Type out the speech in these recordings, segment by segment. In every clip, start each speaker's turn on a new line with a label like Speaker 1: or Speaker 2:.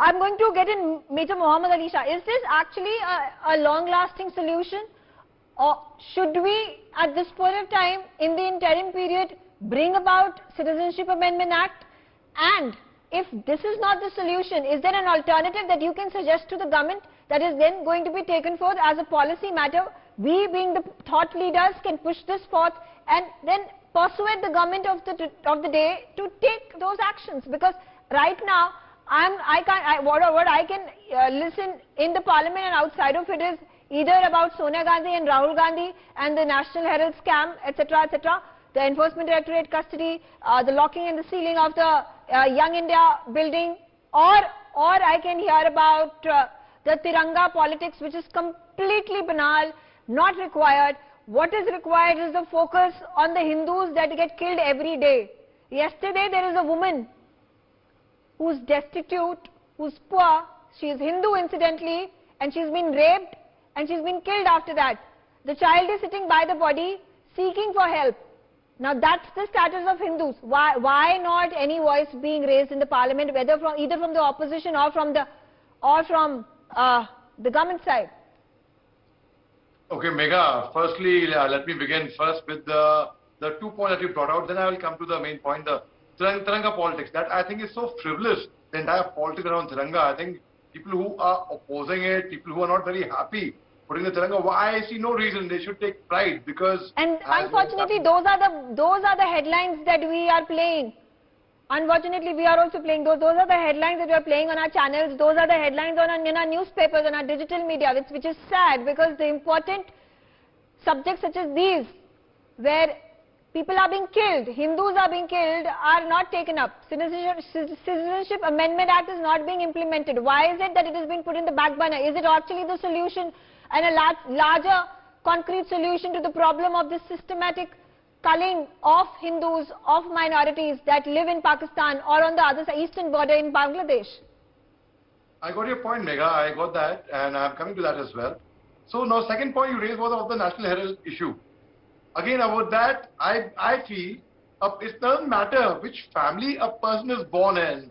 Speaker 1: I'm going to get in Major Mohammed Ali Shah. Is this actually a long-lasting solution? Or should we, at this point of time, in the interim period, bring about Citizenship Amendment Act? And if this is not the solution, is there an alternative that you can suggest to the government that is then going to be taken forth as a policy matter? We, being the thought leaders, can push this forth and then persuade the government of the day to take those actions. Because right now, what I can listen in the parliament and outside of it is either about Sonia Gandhi and Rahul Gandhi and the National Herald scam, etc., etc., the Enforcement Directorate custody, the locking and the sealing of the Young India building, or I can hear about the Tiranga politics, which is completely banal, not required. What is required is the focus on the Hindus that get killed every day. Yesterday there is a woman who's destitute, who's poor, she is Hindu incidentally, and she's been raped and she's been killed after that. The child is sitting by the body seeking for help. Now that's the status of Hindus. Why not any voice being raised in the parliament, whether from either from the opposition or from the government side?
Speaker 2: Okay, Megha, firstly, let me begin first with the 2 points that you brought out, then I will come to the main point, the Tiranga politics. That I think is so frivolous, the entire politics around Tiranga. I think people who are opposing it, people who are not very happy putting the Tiranga, I see no reason they should take pride, because... And
Speaker 1: unfortunately, those are the headlines that we are playing. Unfortunately, we are also playing those are the headlines that we are playing on our channels. Those are the headlines in our newspapers, on our digital media, which is sad, because the important subjects such as these, where people are being killed, Hindus are being killed, are not taken up. Citizenship Amendment Act is not being implemented. Why is it that it has been put in the back burner? Is it actually the solution and a larger concrete solution to the problem of this systematic culling of Hindus, of minorities that live in Pakistan or on the other side, eastern border in Bangladesh?
Speaker 2: I got your point, Megha. I got that, and I'm coming to that as well. So now, second point you raised was of the National Herald issue. Again, about that, I feel it doesn't matter which family a person is born in.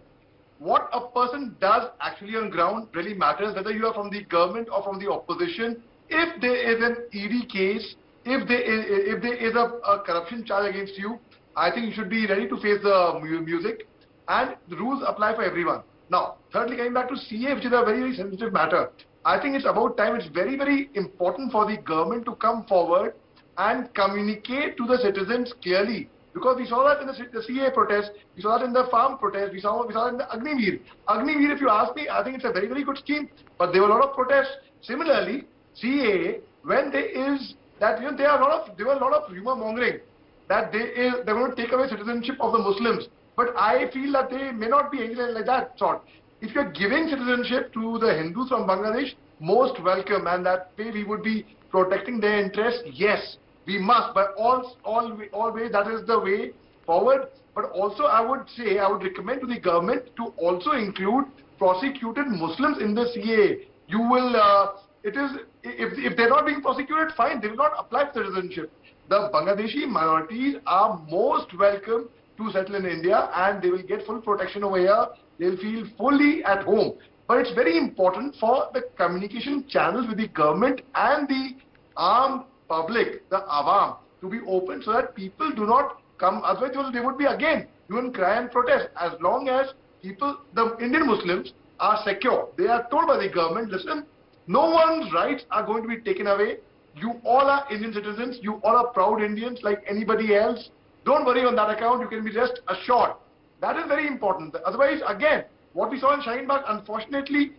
Speaker 2: What a person does actually on ground really matters, whether you are from the government or from the opposition. If there is an ED case, if there is a corruption charge against you, I think you should be ready to face the music, and the rules apply for everyone. Now, thirdly, coming back to CAA, which is a very, very sensitive matter, I think it's about time. It's very, very important for the government to come forward and communicate to the citizens clearly. Because we saw that in the CAA protest, we saw that in the farm protest, we saw that in the Agniveer. Agniveer, if you ask me, I think it's a very, very good scheme. But there were a lot of protests. Similarly, CAA, when there is that, there were a lot of rumor mongering that they're going to take away citizenship of the Muslims. But I feel that they may not be anything like that sort. If you're giving citizenship to the Hindus from Bangladesh, most welcome, and that way we would be protecting their interests. Yes, we must, but always that is the way forward. But also I would recommend to the government to also include prosecuted Muslims in the CAA. You will, if they're not being prosecuted, fine, they will not apply for citizenship. The Bangladeshi minorities are most welcome to settle in India, and they will get full protection over here. They'll feel fully at home. But it's very important for the communication channels with the government and the armed public, the awam, to be open so that people do not come. Otherwise, they would be again doing cry and protest. As long as people, the Indian Muslims, are secure, they are told by the government, listen, no one's rights are going to be taken away. You all are Indian citizens. You all are proud Indians like anybody else. Don't worry on that account. You can be just assured. That is very important. Otherwise, again, what we saw in Shaheen Bagh, unfortunately,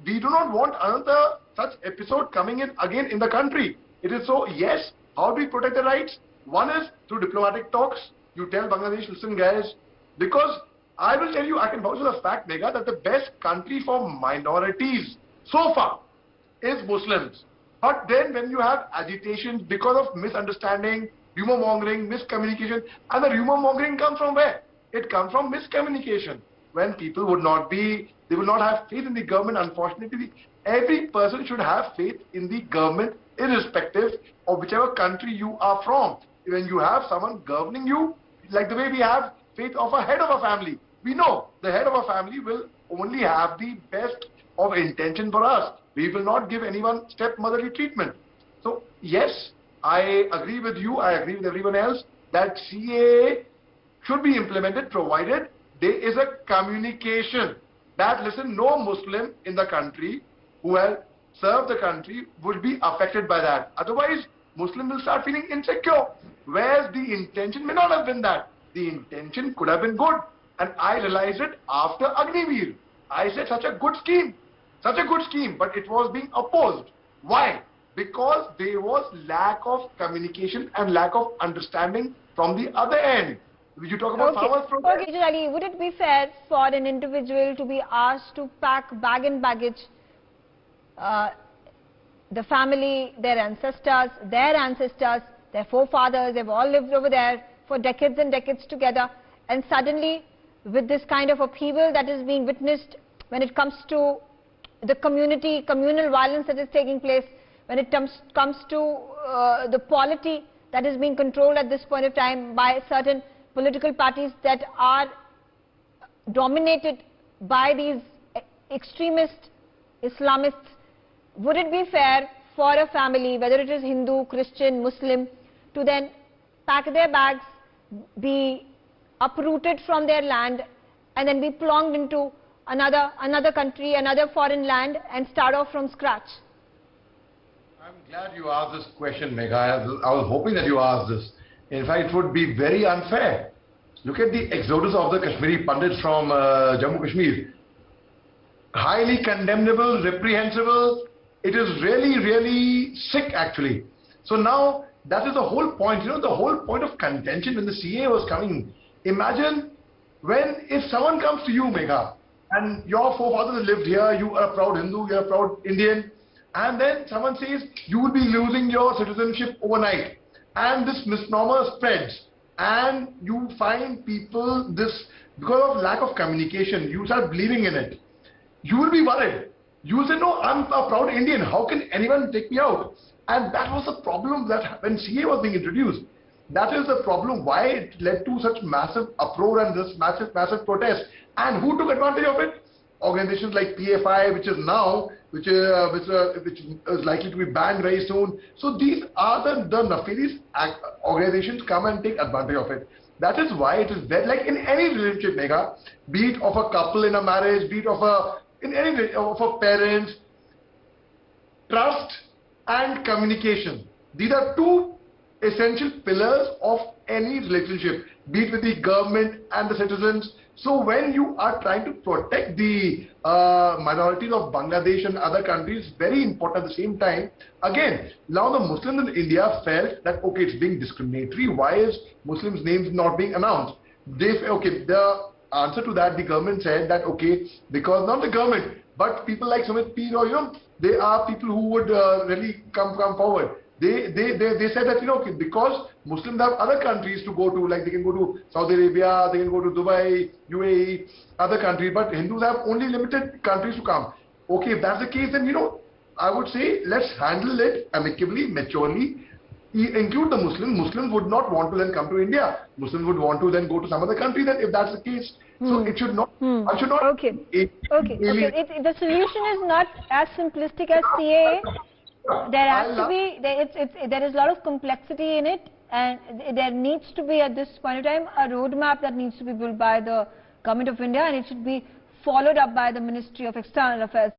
Speaker 2: we do not want another such episode coming in again in the country. It is so, yes, how do we protect the rights? One is through diplomatic talks. You tell Bangladesh, listen guys, because I will tell you, I can vouch for the fact, Megha, that the best country for minorities so far is Muslims. But then when you have agitations because of misunderstanding, rumor mongering, miscommunication, and the rumor mongering comes from where? It comes from miscommunication. When people would not have faith in the government, unfortunately, every person should have faith in the government irrespective of whichever country you are from. When you have someone governing you, like the way we have faith of a head of a family, we know the head of a family will only have the best of intention for us. We will not give anyone stepmotherly treatment. So yes, I agree with you, I agree with everyone else that CAA should be implemented provided there is a communication that, listen, no Muslim in the country who has served the country would be affected by that. Otherwise, Muslim will start feeling insecure, whereas the intention may not have been that. The intention could have been good. And I realized it after Agniveer. I said such a good scheme, but it was being opposed. Why? Because there was lack of communication and lack of understanding from the other end. You talk about farmers' protest.
Speaker 1: Okay, Major Ali, would it be fair for an individual to be asked to pack bag and baggage the family, their ancestors, their forefathers, they've all lived over there for decades and decades together, and suddenly with this kind of upheaval that is being witnessed when it comes to the communal violence that is taking place, when it comes to the polity that is being controlled at this point of time by certain political parties that are dominated by these extremist Islamists, would it be fair for a family, whether it is Hindu, Christian, Muslim, to then pack their bags, be uprooted from their land and then be plunged into another country, another foreign land and start off from scratch?
Speaker 2: I'm glad you asked this question, Megha. I was hoping that you asked this. In fact, it would be very unfair. Look at the exodus of the Kashmiri Pandits from Jammu Kashmir. Highly condemnable, reprehensible. It is really, really sick actually. So now, that is the whole point, you know, the whole point of contention when the CAA was coming. Imagine if someone comes to you, Megha, and your forefathers lived here, you are a proud Hindu, you are a proud Indian, and then someone says you will be losing your citizenship overnight, and this misnomer spreads, and you find people because of lack of communication, you start believing in it. You will be worried. You will say, no, I'm a proud Indian, how can anyone take me out? And that was the problem that when CAA was being introduced. That is the problem why it led to such massive uproar and this massive protest. And who took advantage of it? Organizations like PFI, which is likely to be banned very soon. So these are the nefarious organizations come and take advantage of it. That is why it is very, like in any relationship, Megha, be it of a couple in a marriage, be it of a parents, trust and communication. These are two essential pillars of any relationship, be it with the government and the citizens. So when you are trying to protect the minorities of Bangladesh and other countries, very important at the same time. Again, now the Muslims in India felt that, okay, it's being discriminatory. Why is Muslims' names not being announced? The answer to that, the government said that, okay, because not the government, but people like Sumit Peer or, you know, they are people who would really come forward. They said that, you know, because Muslims have other countries to go to, like they can go to Saudi Arabia, they can go to Dubai, UAE, other countries, but Hindus have only limited countries to come. Okay, if that's the case, then, you know, I would say let's handle it amicably, maturely, include the Muslims. Muslims would not want to then come to India. Muslims would want to then go to some other country, then if that's the case. So it should not, I should not.
Speaker 1: Okay. The solution is not as simplistic as CAA. There is a lot of complexity in it, and there needs to be at this point in time a roadmap that needs to be built by the Government of India, and it should be followed up by the Ministry of External Affairs.